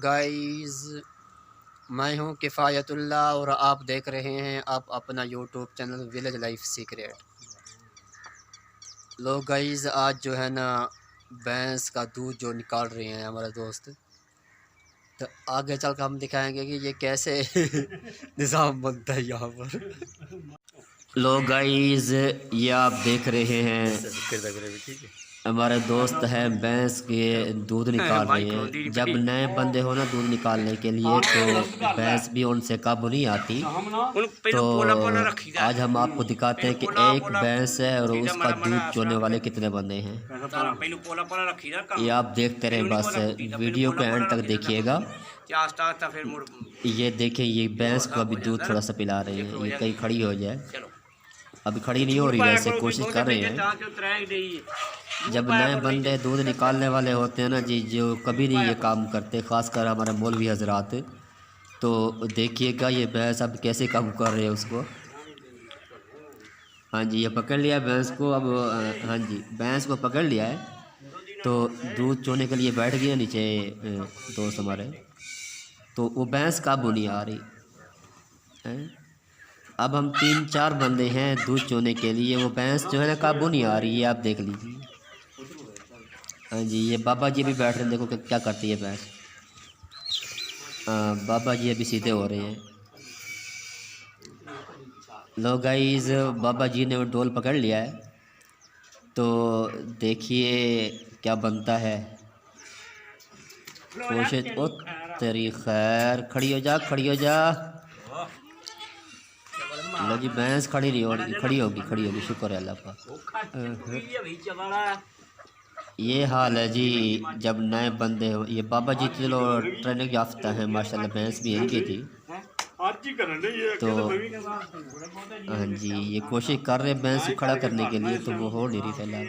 Guys, मैं हूं किफ़ायत उल्लाह और आप देख रहे हैं आप अपना YouTube channel village life secret. लोग गाइस, आज जो है ना भैंस का दूध जो निकाल रहे हैं हमारे दोस्त, तो आगे चल कर हम दिखाएंगे कि ये कैसे निज़ाम बनता है यहाँ पर। लोग गाइस, ये आप देख रहे हैं हमारे दोस्त हैं भैंस के दूध निकाल रहे हैं। जब नए बंदे हो ना दूध निकालने के लिए तो भैंस भी उनसे काबू नहीं आती। तो आज हम आपको दिखाते हैं कि एक भैंस है और उसका दूध चोने वाले कितने बंदे हैं। ये आप देखते रहें, बस वीडियो को एंड तक देखिएगा। ये देखिए, ये भैंस को अभी दूध थोड़ा सा पिला रहे हैं। ये कहीं खड़ी हो जाए, अभी खड़ी नहीं हो रही, वैसे कोशिश कर रहे हैं। जब नए बंदे दूध निकालने वाले होते हैं ना जी, जो कभी नहीं ये काम करते, ख़ासकर हमारे मौलवी हजरात, तो देखिएगा ये भैंस अब कैसे काम कर रहे हैं उसको। हाँ जी, ये पकड़ लिया भैंस को अब। हाँ जी, भैंस को पकड़ लिया है तो दूध चोने के लिए बैठ गया नीचे दोस्त हमारे। तो वो भैंस काबू नहीं आ रही है। अब हम 3-4 बंदे हैं दूध चोने के लिए, वो भैंस जो है ना काबू नहीं आ रही है। आप देख लीजिए। हाँ जी, ये बाबा जी भी बैठ रहे हैं, देखो क्या करती है भैंस। बाबा जी अभी सीधे हो रहे हैं। लो गाइस, बाबा जी ने वो डोल पकड़ लिया है, तो देखिए क्या बनता है। कोशिश ओ तेरी खैर, खड़ी हो जा, खड़ी हो जा। लो जी, भैंस खड़ी नहीं हो रही, खड़ी होगी, शुक्र है अल्लाह का। ये हाल है जी जब नए बंदे हो। ये बाबा जी चलो ट्रेनिंग याफ्ता है माशाल्लाह, भैंस भी इनकी थी। तो हाँ जी, ये कोशिश कर रहे भैंस को खड़ा करने के लिए, तो वो हो नहीं रही फिलहाल।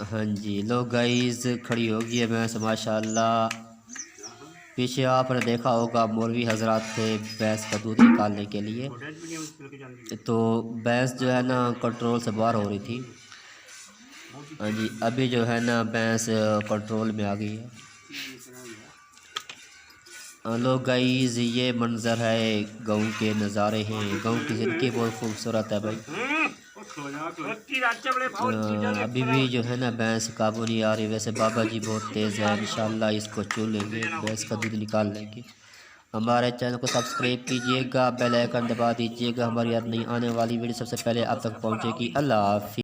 हाँ जी, लो गाइस, खड़ी होगी है भैंस माशाल्लाह। पीछे आपने देखा होगा मौलवी हजरात थे भैंस का दूध निकालने के लिए, तो भैंस जो है ना कंट्रोल से बाहर हो रही थी। हाँ जी, अभी जो है ना भैंस कंट्रोल में आ गई है। लोग गाइस, ये मंज़र है, गाँव के नज़ारे हैं, गाँव की ज़िंदगी बहुत खूबसूरत है भाई। अभी भी जो है ना भैंस काबू नहीं आ रही। वैसे बाबा जी बहुत तेज़ है, इंशाल्लाह इसको चू लेंगे, भैंस का दूध निकाल लेंगे। हमारे चैनल को सब्सक्राइब कीजिएगा, बेल आइकन दबा दीजिएगा, हमारी नई आने वाली वीडियो सबसे पहले आप तक पहुंचेगी। अल्लाह हाफ़िज़।